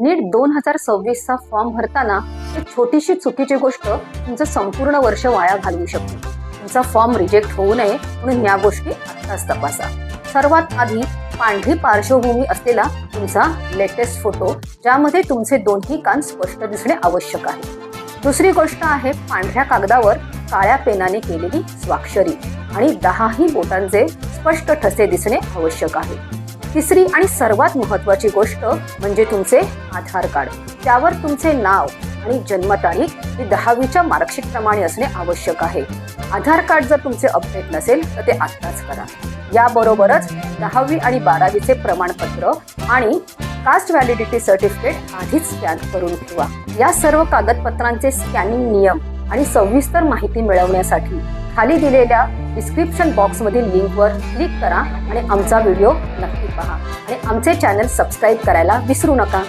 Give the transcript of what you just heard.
नीट 2026 चा फॉर्म भरताना एक छोटीशी चुकीची गोष्ट तुमचं संपूर्ण वर्ष वाया घालवू शकते. तुमचा फॉर्म रिजेक्ट होऊ नये म्हणून या गोष्टी आत्ताच तपासा. सर्वात आधी पांढरी पार्श्वभूमी असलेला तुमचा लेटेस्ट फोटो, ज्यामध्ये तुमचे दोन्ही कान स्पष्ट दिसणे आवश्यक आहे. दुसरी गोष्ट आहे पांढऱ्या कागदावर काळ्या पेनाने केलेली स्वाक्षरी आणि 10ही बोटांचे स्पष्ट ठसे दिसणे आवश्यक आहे. तिसरी आणि सर्वात महत्त्वाची गोष्ट म्हणजे तुमचे आधार कार्ड. त्यावर तुमचे नाव आणि जन्मतारीख ही 10वीच्या मार्कशीट प्रमाणे असणे आवश्यक आहे. आधार कार्ड जर तुमचे अपडेट नसेल तर ते आत्ताच करा. याबरोबरच 10वी आणि 12वीचे प्रमाणपत्र आणि कास्ट व्हॅलिडिटी सर्टिफिकेट आधीच स्कॅन करून ठेवा. या सर्व कागदपत्रांचे स्कॅनिंग नियम आणि सविस्तर माहिती मिळवण्यासाठी खाली दिलेल्या डिस्क्रिप्शन बॉक्समधील लिंकवर क्लिक करा आणि आमचा व्हिडिओ नक्की पहा आणि आमचे चॅनल सबस्क्राईब करायला विसरू नका.